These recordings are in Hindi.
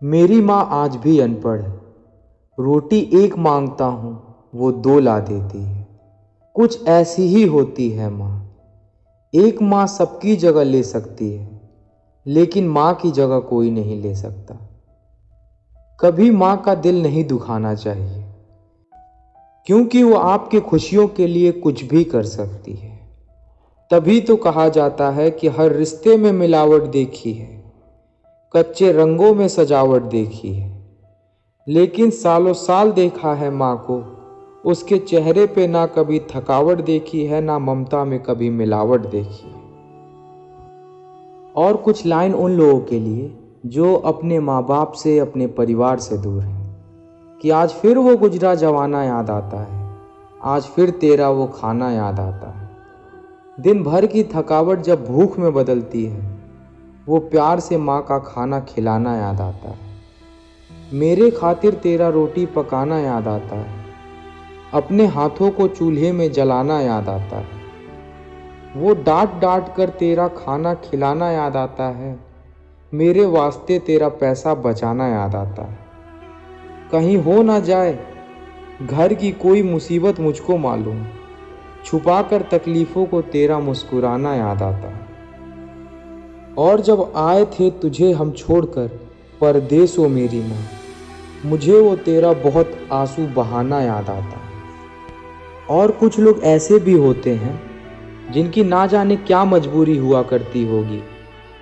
मेरी माँ आज भी अनपढ़ है। रोटी एक मांगता हूँ वो दो ला देती है। कुछ ऐसी ही होती है माँ। एक माँ सबकी जगह ले सकती है, लेकिन माँ की जगह कोई नहीं ले सकता। कभी माँ का दिल नहीं दुखाना चाहिए, क्योंकि वो आपके खुशियों के लिए कुछ भी कर सकती है। तभी तो कहा जाता है कि हर रिश्ते में मिलावट देखी है, कच्चे रंगों में सजावट देखी है, लेकिन सालों साल देखा है माँ को। उसके चेहरे पे ना कभी थकावट देखी है, ना ममता में कभी मिलावट देखी है। और कुछ लाइन उन लोगों के लिए जो अपने माँ बाप से, अपने परिवार से दूर हैं, कि आज फिर वो गुजरा जमाना याद आता है, आज फिर तेरा वो खाना याद आता है। दिन भर की थकावट जब भूख में बदलती है, वो प्यार से माँ का खाना खिलाना याद आता है। मेरे खातिर तेरा रोटी पकाना याद आता है, अपने हाथों को चूल्हे में जलाना याद आता है। वो डांट डांट कर तेरा खाना खिलाना याद आता है, मेरे वास्ते तेरा पैसा बचाना याद आता है। कहीं हो ना जाए घर की कोई मुसीबत मुझको मालूम, छुपा कर तकलीफ़ों को तेरा मुस्कुराना याद आता है। और जब आए थे तुझे हम छोड़कर परदेस ओ मेरी माँ, मुझे वो तेरा बहुत आंसू बहाना याद आता है। और कुछ लोग ऐसे भी होते हैं जिनकी ना जाने क्या मजबूरी हुआ करती होगी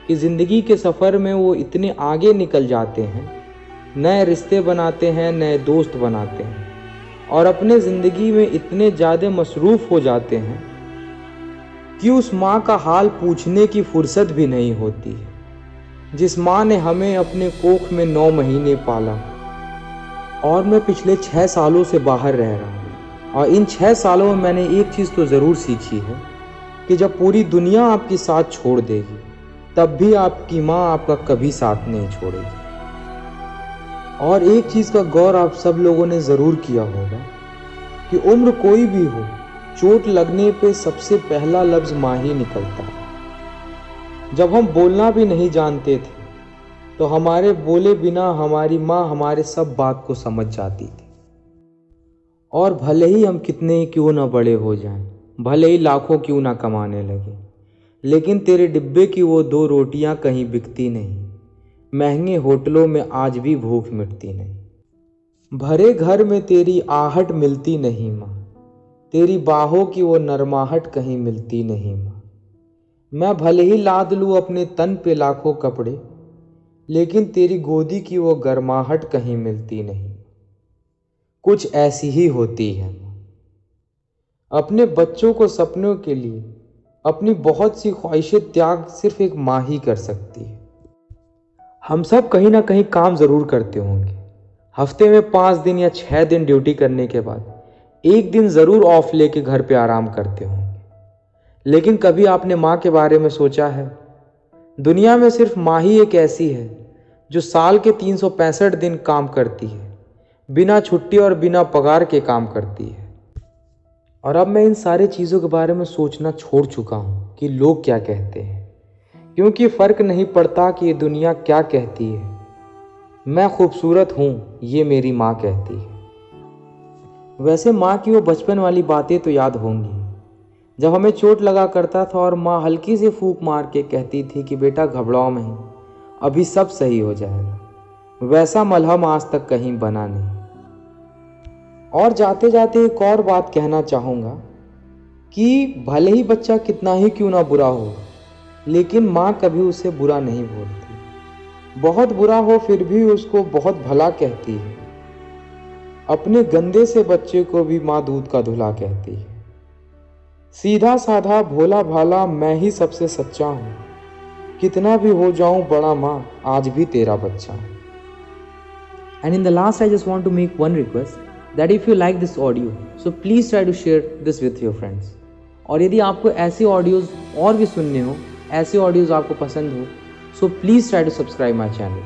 कि ज़िंदगी के सफ़र में वो इतने आगे निकल जाते हैं, नए रिश्ते बनाते हैं, नए दोस्त बनाते हैं, और अपने ज़िंदगी में इतने ज़्यादा मसरूफ़ हो जाते हैं कि उस माँ का हाल पूछने की फुर्सत भी नहीं होती है, जिस माँ ने हमें अपने कोख में 9 महीने पाला। और मैं पिछले 6 सालों से बाहर रह रहा हूँ, और इन 6 सालों में मैंने एक चीज़ तो ज़रूर सीखी है कि जब पूरी दुनिया आपकी साथ छोड़ देगी, तब भी आपकी माँ आपका कभी साथ नहीं छोड़ेगी। और एक चीज़ का गौर आप सब लोगों ने ज़रूर किया होगा कि उम्र कोई भी हो, चोट लगने पे सबसे पहला लफ्ज़ माँ ही निकलता है। जब हम बोलना भी नहीं जानते थे, तो हमारे बोले बिना हमारी माँ हमारे सब बात को समझ जाती थी। और भले ही हम कितने ही क्यों ना बड़े हो जाएं, भले ही लाखों क्यों ना कमाने लगे, लेकिन तेरे डिब्बे की वो 2 रोटियां कहीं बिकती नहीं, महंगे होटलों में आज भी भूख मिटती नहीं। भरे घर में तेरी आहट मिलती नहीं माँ, तेरी बाहों की वो नरमाहट कहीं मिलती नहीं माँ। मैं भले ही लाद लूँ अपने तन पे लाखों कपड़े, लेकिन तेरी गोदी की वो गर्माहट कहीं मिलती नहीं। कुछ ऐसी ही होती है माँ। अपने बच्चों को सपनों के लिए अपनी बहुत सी ख्वाहिशें त्याग सिर्फ एक माँ ही कर सकती है। हम सब कहीं ना कहीं काम ज़रूर करते होंगे। हफ्ते में 5 दिन या 6 दिन ड्यूटी करने के बाद एक दिन ज़रूर ऑफ लेके घर पे आराम करते होंगे। लेकिन कभी आपने माँ के बारे में सोचा है? दुनिया में सिर्फ माँ ही एक ऐसी है जो साल के 365 दिन काम करती है, बिना छुट्टी और बिना पगार के काम करती है। और अब मैं इन सारी चीज़ों के बारे में सोचना छोड़ चुका हूँ कि लोग क्या कहते हैं, क्योंकि फ़र्क नहीं पड़ता कि ये दुनिया क्या कहती है। मैं खूबसूरत हूँ ये मेरी माँ कहती है। वैसे माँ की वो बचपन वाली बातें तो याद होंगी, जब हमें चोट लगा करता था और माँ हल्की सी फूंक मार के कहती थी कि बेटा घबराओ नहीं, अभी सब सही हो जाएगा। वैसा मलहम आज तक कहीं बना नहीं। और जाते जाते एक और बात कहना चाहूँगा कि भले ही बच्चा कितना ही क्यों ना बुरा हो, लेकिन माँ कभी उसे बुरा नहीं बोलती। बहुत बुरा हो फिर भी उसको बहुत भला कहती है। अपने गंदे से बच्चे को भी माँ दूध का धुला कहती है। सीधा साधा भोला भाला मैं ही सबसे सच्चा हूँ, कितना भी हो जाऊं बड़ा माँ आज भी तेरा बच्चा हूँ। And in the last I just want to make one request that if you like this audio, so please try to share this with your friends. और यदि आपको ऐसे ऑडियोज़ और भी सुनने हो, ऐसे ऑडियोज़ आपको पसंद हो, so please try to subscribe my channel.